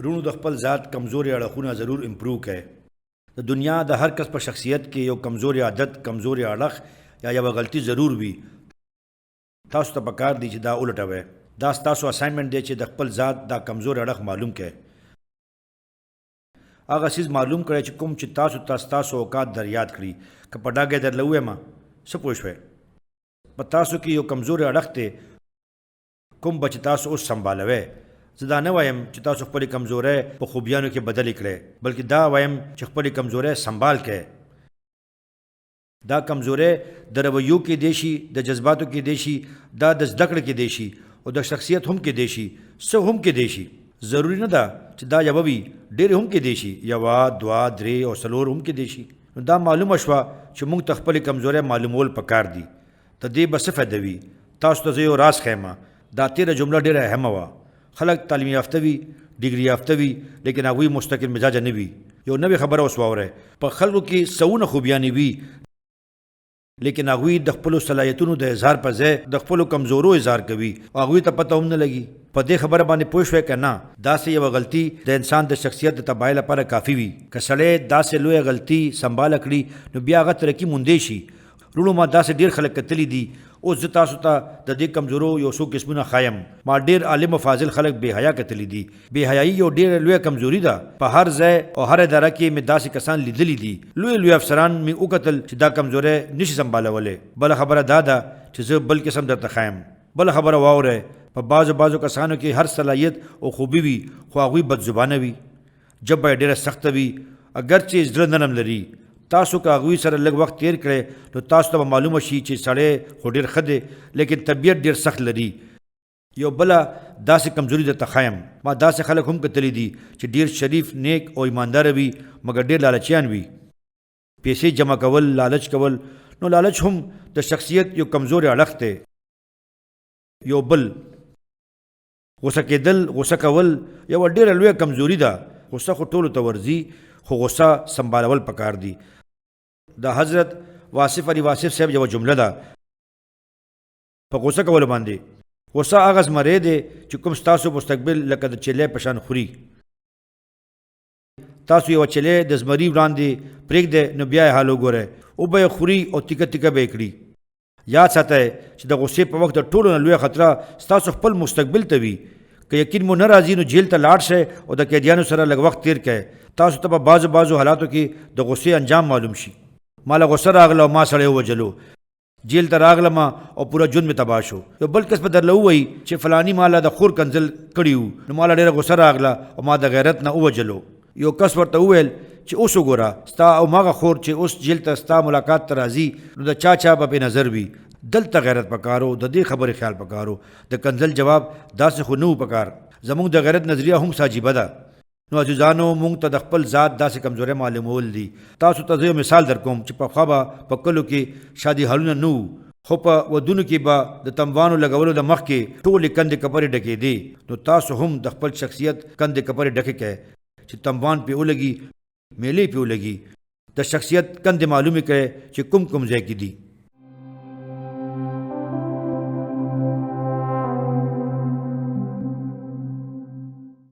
رونو د خپل ذات کمزوري اړخونه ضرور امپروو کړئ. د دنیا د هر کس په شخصیت کې یو کمزوري عادت، کمزوري اړخ یا یوه غلطي ضرور وي. تاسو ته پکار دی چې دا الټوئ. دا ستاسو اساینمنټ دی چې د خپل ذات دا کمزوري اړخ معلوم کړئ. هغه څیز معلوم کړئ چې کوم چې تاسو ته ستاسو اوقات در یاد کړي. که په ډاګه درله ووایم څه پوه شوئ؟ په تاسو کې یو کمزوري اړخ دی کوم به چې تاسو اوس سنبالوئ. زه دا نه وایم چې تاسو خپلې کمزورۍ په خوبیانو کې بدلې کړئ، بلکې دا وایم چې خپلې کمزورۍ سنبال کړئ. دا کمزورۍ د رویو کې دی شي، د جذباتو کې دی شي، دا د زده کړې کې دی شي او د شخصیت هم کې دی شي، څه هم کې دی شي. ضروري نه ده چې دا یوه وي، ډېرې هم کې دی شي، یوه، دوه، درې او څلور هم کې دی شي. نو دا معلومه شوه چې موږ ته خپلې کمزورۍ معلومول پکار دي. د دې به څه فایده وي؟ تاسو ته زه یو راز ښیم. دا تېره جمله ډېره اهمه وه. خلک تعلیم یافته وي، ډیګري یافته وي، لیکن هغوی مستقل مزاجه نه وي. یو نوې خبره اوس واورئ. په خلکو کې سوونه خوبیانې وي، لیکن هغوی د خپلو صلاحیتونو د اظهار په ځای د خپلو کمزورو اظهار کوي او هغوی ته پته هم نه لګي. په دې خبره باندې پوه شوئ که نه؟ داسې یوه غلطي د انسان د شخصیت د تباهۍ لپاره کافي وي. که سړی داسې لویه غلطي سنباله کړي نو بیا هغه ترقي موندی شي. وروڼو ما داسې ډېر خلک کتلي دي. اوس زه تاسو ته د دې کمزورو یو څو قسمونه ښایم. ما ډېر عالم او فاضل خلک بې حیا کتلي دي. بې حیایي یو ډېره لویه کمزوري ده. په هر ځای او هر اداره کې مې داسې کسان لیدلي دي، لوی لوی افسران مې وکتل چې دا کمزوری نشي سنبالولی. بله خبره دا ده چې زه بل قسم درته ښایم. بله خبره واورئ. په بعضو کسانو کې هر صلاحیت او خوبي وي، خو هغوی بدزبانه وي، ژبه یې ډېره سخته وي، اګرچې زړه نرم لري. تاسو که هغوی سره لږ وخت تیر کړئ نو تاسو ته به معلومه شي چې سړی خو ډېر ښه دی، لیکن طبیعت ډېر سخت لري. یو بله داسې کمزوري درته ښایم. ما داسې خلک هم کتلي دي چې ډېر شریف، نیک او ایمانداره وي، مګر ډېر لالچیان وي. پیسې جمع کول، لالچ کول. نو لالچ هم د شخصیت یو کمزوری اړخ دی. یو بل غوسه کېدل، غوسه کول یوه ډېره لویه کمزوري ده. غوسه خو ټولو ته ورځي، خو غوسه سنبالول پکار دي. د حضرت واصف علي واصف صاحب یوه جمله ده په غوسه کولو باندې. غوسه هغه زمری دی چې کوم ستاسو مستقبل لکه د چیلۍ په شان خوري. تاسو یوه چیلۍ د زمري وړاندې پرېږدئ نو بیا یې حال وګورئ، او به یې خوري او تیکه تیکه به یې کړي. یاد ساتئ چې د غوسې په وخت د ټولو نه لویه خطره ستاسو خپل مستقبل ته وي. که یقین مو نه راځي نو جیل ته لاړ شئ او د قیدیانو سره لږ وخت تیر کړئ. تاسو ته په بعضو حالاتو کې د غوسې انجام معلوم شي. ما له غوسه راغله او ما سړی ووجلو، جیل ته راغلم او پوره ژوند مې تباه شو. یو بل کس به درله ووایي چې فلاني ما له د خور کنځل کړي وو، نو ما له ډېره غوسه راغله او ما د غیرت نه ووجلو. یو کس ورته وویل چې اوس وګوره ستا او ماغه خور چې اوس جیل ته ستا ملاقات ته راځي نو د چا به بې نظر وي. دلته غیرت پکارو، د دې خبرې خیال پکارو. د کنځل جواب داسې خو نه و پکار. زموږ د غیرت نظریه هم عجیبه ده. نو عزیزانو، موږ ته د خپل ذات داسې کمزورۍ معلومول دي. تاسو ته زه یو مثال در کوم چې پخوا به په کلو کې شادي حالونه نه وو، خو په ودونو کې به د تنبانو لګولو د مخکې ټولې کندې کپرې ډکېدې. نو تاسو هم د خپل شخصیت کندې کپرې ډکې کړئ چې تنبان پې ولګي، میلې پې ولګي. د شخصیت کندې معلومې کړئ چې کوم ځای کې دي.